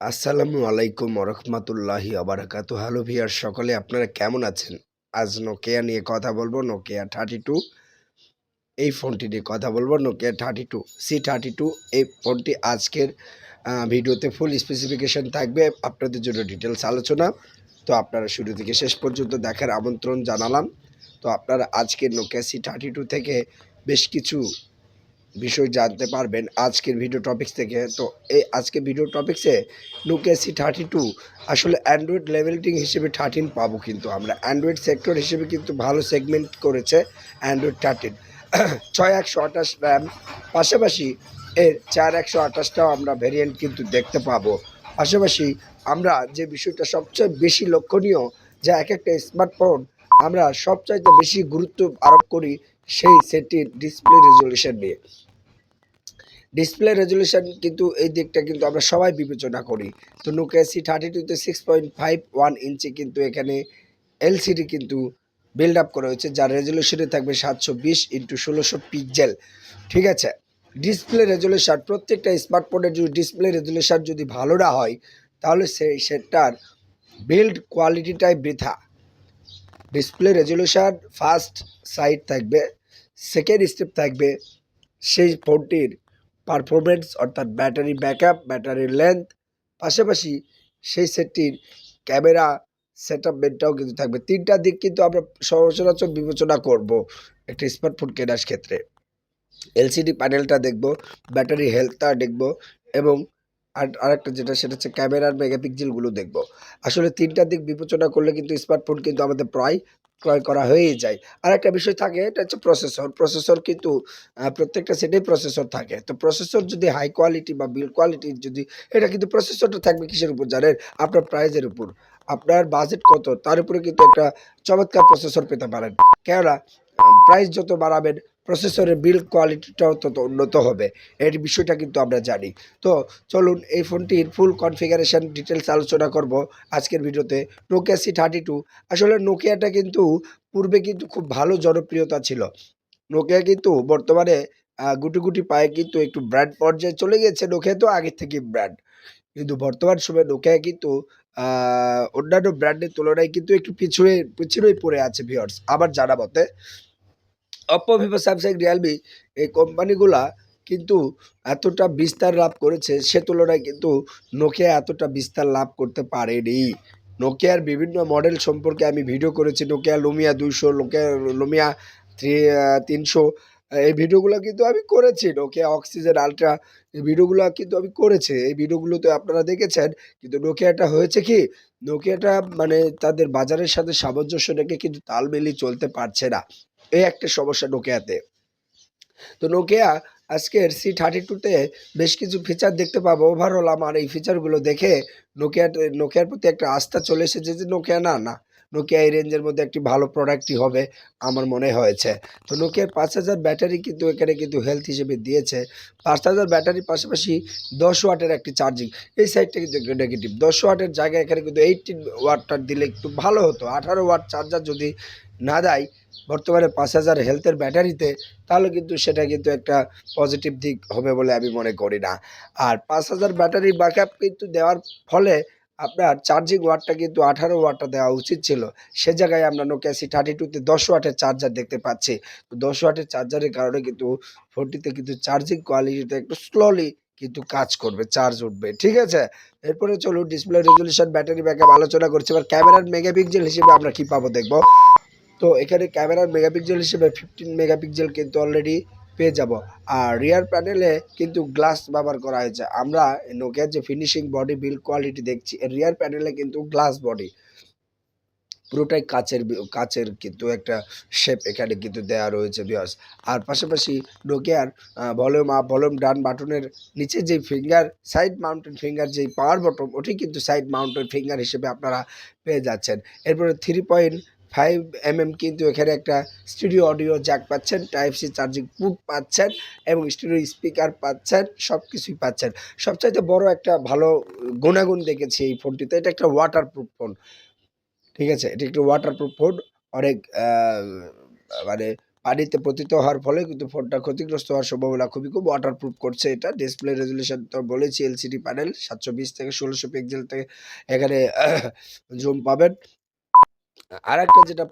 আসসালামু আলাইকুম ওরহমাতুল্লাহি ওবারাকাতু। Hello viewer সকলে আপনারা কেমন আছেন? আজ নোকিয়া নিয়ে কথা বলবো। নোকিয়া 32 এই ফোনটি নিয়ে কথা বলবো। নোকিয়া 32 C32 এই ফোনটি আজকের ভিডিওতে ফুল স্পেসিফিকেশন থাকবে। আপনাদের জন্য ডিটেলস আলোচনা। তো আপনারা শুরু থেকে শেষ পর্যন্ত দেখার আমন্ত্রণ জানালাম। তো আপনারা আজকের নোকিয়া C32 থেকে বেশ কিছু বিষয় জানতে পারবেন আজকের ভিডিও টপিক্স থেকে। তো এই আজকের ভিডিও টপিক্সে নোকিয়া C32 আসলে অ্যান্ড্রয়েড লেভেলিং হিসেবে 13 পাবো, কিন্তু আমরা অ্যান্ড্রয়েড সেক্টর হিসেবে কিন্তু ভালো সেগমেন্ট করেছে অ্যান্ড্রয়েড 13 6128 র্যাম, পাশাপাশি এর 4128টাও আমরা ভেরিয়েন্ট কিন্তু দেখতে পাবো। পাশাপাশি আমরা যে বিষয়টা সবচেয়ে বেশি লক্ষণীয়, যা এক একটা স্মার্টফোন আমরা সবচাইতে বেশি গুরুত্ব আরোপ করি সেই সেটটির ডিসপ্লে রেজলিউশন নিয়ে। ডিসপ্লে রেজলিউশন কিন্তু এই দিকটা কিন্তু আমরা সবাই বিবেচনা করি। তো নোকিয়া C32তে 6.51 ইঞ্চি কিন্তু এখানে এলসিডি কিন্তু বিল্ড আপ করা হয়েছে, যার রেজলিউশনে থাকবে 720x1600 পিক্সেল। ঠিক আছে, ডিসপ্লে রেজলিউশন প্রত্যেকটা স্মার্টফোনের যদি ডিসপ্লে রেজলিউশন যদি ভালো না হয় তাহলে সেটার বিল্ড কোয়ালিটিটাই বৃথা। ডিসপ্লে রেজলিউশন ফার্স্ট সাইড থাকবে, সেকেন্ড স্টেপ থাকবে সেই ফোনটির পারফরমেন্স অর্থাৎ ব্যাটারি ব্যাকআপ, ব্যাটারির লেন্থ, পাশাপাশি সেই সেটটির ক্যামেরা সেটআপমেন্টটাও কিন্তু থাকবে। তিনটা দিক কিন্তু আমরা সচরাচর বিবেচনা করব একটা স্মার্টফোন কেনার ক্ষেত্রে। এলসিডি প্যানেলটা দেখব, ব্যাটারি হেলথটা দেখব, এবং আরেকটা যেটা সেটা হচ্ছে ক্যামেরার মেগাপিক্সেলগুলো দেখব। আসলে তিনটা দিক বিবেচনা করলে কিন্তু স্মার্টফোন কিন্তু আমাদের ক্রয় করা হয়েই যায়। আরেকটা বিষয় থাকে, এটা হচ্ছে প্রসেসর কিন্তু প্রত্যেকটা সেটেই প্রসেসর থাকে। তো প্রসেসর যদি হাই কোয়ালিটি বা বিল্ড কোয়ালিটি যদি, এটা কিন্তু প্রসেসরটা থাকবে কিসের উপর জানেন? আপনার প্রাইজের উপর। আপনার বাজেট কত তার উপরে কিন্তু একটা চমৎকার প্রসেসর পেতে পারেন। কেননা প্রাইস যত বাড়াবেন প্রসেসরের বিল্ড কোয়ালিটিটাও তত উন্নত হবে। এর বিষয়টা কিন্তু আমরা জানি। তো চলুন এই ফোনটির ফুল কনফিগারেশন ডিটেলস আলোচনা করব আজকের ভিডিওতে। নোকিয়া C32 আসলে নোকিয়াটা কিন্তু পূর্বে কিন্তু খুব ভালো জনপ্রিয়তা ছিল। নোকিয়া কিন্তু বর্তমানে গুটি, গুটি পায়ে কিন্তু একটু ব্র্যান্ড পর্যায়ে চলে গেছে। নোকিয়া তো আগের থেকেই ব্র্যান্ড। কিন্তু বর্তমান সময়ে নোকিয়া কিন্তু আ অন্যান্য ব্র্যান্ডের তুলনায় কিন্তু একটু পিছনেই পড়ে আছে ভিউয়ার্স আমার জানা মতে। Oppo, Vivo, Samsung, Realme এই কোম্পানিগুলা কিন্তু এতটা বিস্তার লাভ করেছে, সে তুলনায় কিন্তু নোকিয়া এতটা বিস্তার লাভ করতে পারেনি। নোকিয়ার বিভিন্ন মডেল সম্পর্কে আমি ভিডিও করেছি। নোকিয়া লুমিয়া 200, নোকিয়া লুমিয়া 300, এই ভিডিওগুলো কিন্তু আমি করেছি। নোকিয়া অক্সিজেন আল্ট্রা এই ভিডিওগুলো কিন্তু আমি করেছি। এই ভিডিওগুলোতে আপনারা দেখেছেন। কিন্তু নোকিয়াটা হয়েছে কি, নোকিয়াটা মানে তাদের বাজারের সাথে সামঞ্জস্য রেখে কিন্তু তাল মিলিয়ে চলতে পারছে না। এই একটা সমস্যা নোকিয়াতে। তো নোকিয়া আজকের C32তে বেশ কিছু ফিচার দেখতে পাবো। ওভারঅল আমার এই ফিচারগুলো দেখে নোকিয়ার প্রতি একটা আস্থা চলে এসেছে যে নোকিয়া এই রেঞ্জের মধ্যে একটি ভালো প্রোডাক্টই হবে আমার মনে হয়েছে। তো নোকিয়ার 5000 ব্যাটারি কিন্তু এখানে কিন্তু হেলথ হিসেবে দিয়েছে। 5000 ব্যাটারির পাশাপাশি 10 ওয়াটের একটি চার্জিং। এই সাইডটা কিন্তু একটু নেগেটিভ। 10 ওয়াটের জায়গায় এখানে কিন্তু 18 ওয়াটটা দিলে একটু ভালো হতো। 18 ওয়াট চার্জার যদি না দেয় বর্তমানে 5000 হেলথের ব্যাটারিতে, তাহলে কিন্তু সেটা কিন্তু একটা পজিটিভ দিক হবে বলে আমি মনে করি না। আর 5000 ব্যাটারি ব্যাকআপ কিন্তু দেওয়ার ফলে আপনার চার্জিং ওয়াটটা কিন্তু 18 ওয়াটটা দেওয়া উচিত ছিল। সে জায়গায় আমরা নোকিয়া C32তে 10 ওয়াটের চার্জার দেখতে পাচ্ছি। তো 10 ওয়াটের চার্জারের কারণে কিন্তু ফোনটিতে কিন্তু চার্জিং কোয়ালিটিতে একটু স্লোলি কিন্তু কাজ করবে, চার্জ উঠবে। ঠিক আছে? এরপরে চলুন ডিসপ্লে রেজোলিউশন, ব্যাটারি ব্যাকআপ আলোচনা করছি। এবার ক্যামেরার মেগাপিক্সেল হিসেবে আমরা কি পাবো দেখব। তো এখানে ক্যামেরার মেগাপিক্সেল হিসেবে 15 মেগাপিক্সেল কিন্তু অলরেডি পেয়ে যাব। আর রিয়ার প্যানেলে কিন্তু গ্লাস ব্যবহার করা হয়েছে। আমরা নোকিয়ার যে ফিনিশিং বডি বিল্ড কোয়ালিটি দেখছি, এর রিয়ার প্যানেলে কিন্তু গ্লাস বডি, পুরোটাই কাচের কিন্তু একটা শেপ এখানে কিন্তু দেওয়া রয়েছে ভিউয়ার্স। আর পাশাপাশি নোকিয়ার ভলিউম আপ, ভলিউম ডাউন বাটনের নিচে যেই ফিঙ্গার, সাইড মাউন্টেড ফিঙ্গার যেই পাওয়ার বটন, ওটি কিন্তু সাইড মাউন্টেড ফিঙ্গার হিসেবে আপনারা পেয়ে যাচ্ছেন। এরপরে 3.5 কিন্তু এখানে একটা স্টুডিও অডিও জ্যাক পাচ্ছেন, টাইপ সি চার্জিং পোর্ট পাচ্ছেন, এবং স্টুডিও স্পিকার পাচ্ছেন, সব কিছুই পাচ্ছেন। সবচাইতে বড় একটা ভালো গুণাগুণ দেখেছি এই ফোনটিতে, এটা একটা ওয়াটারপ্রুফ ফোন। ঠিক আছে? এটি একটি ওয়াটারপ্রুফ ফোন। অনেক মানে পানিতে পতিত হওয়ার ফলে কিন্তু ফোনটা ক্ষতিগ্রস্ত হওয়ার সম্ভাবনা খুবই কম। ওয়াটারপ্রুফ করছে এটা। ডিসপ্লে রেজোলিউশন তো বলেছি এলসিডি প্যানেল ৭২০ থেকে ১৬০০ পিক্সেল থেকে এখানে জুম পাবেন। আরেকটা যেটা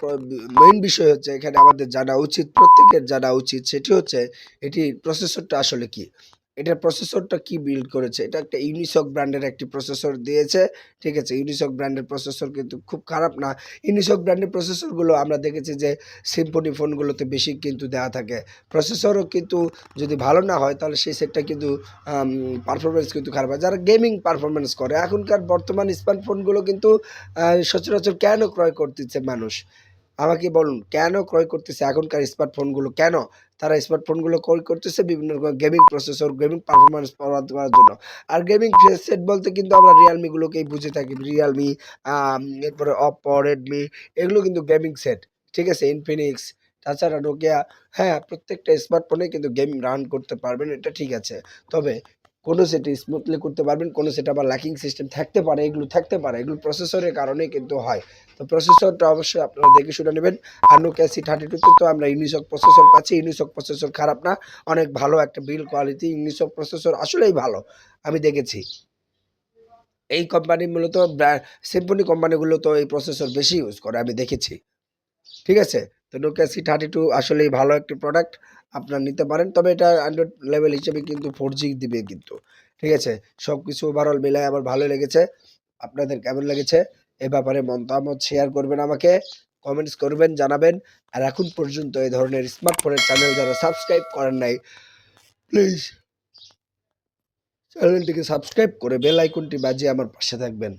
মেইন বিষয় হচ্ছে এখানে আমাদের জানা উচিত, প্রত্যেকের জানা উচিত সেটি হচ্ছে এটির প্রসেসরটা আসলে কি? এটার প্রসেসরটা কি বিল্ড করেছে? এটা একটা ইউনিসক ব্র্যান্ডের একটি প্রসেসর দিয়েছে। ঠিক আছে? ইউনিসক ব্র্যান্ডের প্রসেসর কিন্তু খুব খারাপ না। ইউনিসক ব্র্যান্ডের প্রসেসরগুলো আমরা দেখেছি যে সিম্ফনি ফোনগুলোতে বেশি কিন্তু দেয়া থাকে। প্রসেসরও কিন্তু যদি ভালো না হয় তাহলে সেই সেটটা কিন্তু পারফরম্যান্স কিন্তু খারাপ হয়। যারা গেমিং পারফরম্যান্স করে এখনকার বর্তমান স্মার্টফোনগুলো কিন্তু সচরাচর কেন ক্রয় করতেছে মানুষ? আমাকে বলুন কেন ক্রয় করতেছে এখনকার স্মার্টফোনগুলো কেন? তারা স্মার্টফোনগুলো ক্রয় করতেছে বিভিন্ন রকম গেমিং প্রসেসর, গেমিং পারফরম্যান্স পাওয়ার দেওয়ার জন্য। আর গেমিং সেট বলতে কিন্তু আমরা Realme গুলোকেই বুঝে থাকি। Realme এরপরে Oppo, Redmi এগুলো কিন্তু গেমিং সেট। ঠিক আছে? Infinix তাছাড়া Nokia হ্যাঁ, প্রত্যেকটা স্মার্টফোনে কিন্তু গেম রান করতে পারবেন এটা ঠিক আছে। তবে কোন সেটে স্মুথলি করতে পারবেন, কোন সেটে আবার ল্যাকিং সিস্টেম থাকতে পারে, এগুলো থাকতে পারে। এগুলো প্রসেসরের কারণেই কিন্তু হয়। তো প্রসেসরটা অবশ্যই আপনারা দেখে শুনে নেবেন। আর Nokia C32 তে তো আমরা ইউনিসক প্রসেসর পাচ্ছি। ইউনিসক প্রসেসর খারাপ না। অনেক ভালো একটা বিল্ড কোয়ালিটি। ইউনিসক প্রসেসর আসলেই ভালো। আমি দেখেছি। এই কোম্পানি মূলত সিম্ফনি কোম্পানিগুলো তো এই প্রসেসর বেশি ইউজ করে আমি দেখেছি। ঠিক আছে? তো Nokia C32 আসলেই ভালো একটি প্রোডাক্ট। আপনারা নিতে পারেন। তবে এটা Android লেভেল হিসেবে কিন্তু 4G দিবে কিন্তু। ঠিক আছে? সবকিছু ওভারঅল মিলায় আমার ভালো লেগেছে। আপনাদের কেমন লেগেছে? এ ব্যাপারে মতামত শেয়ার করবেন আমাকে। কমেন্টস করবেন, জানাবেন। আর এখন পর্যন্ত এই ধরনের স্মার্টফোনের চ্যানেল যারা সাবস্ক্রাইব করেন নাই, প্লিজ চ্যানেলটিকে সাবস্ক্রাইব করে বেল আইকনটি বাজিয়ে আমার পাশে থাকবেন।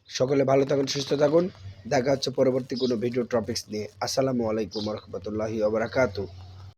সকলে ভালো থাকুন, সুস্থ থাকুন। দেখা হচ্ছে পরবর্তী কোনো ভিডিও টপিকস নিয়ে। আসসালামু আলাইকুম ওয়া রাহমাতুল্লাহি ওয়া বারাকাতুহু।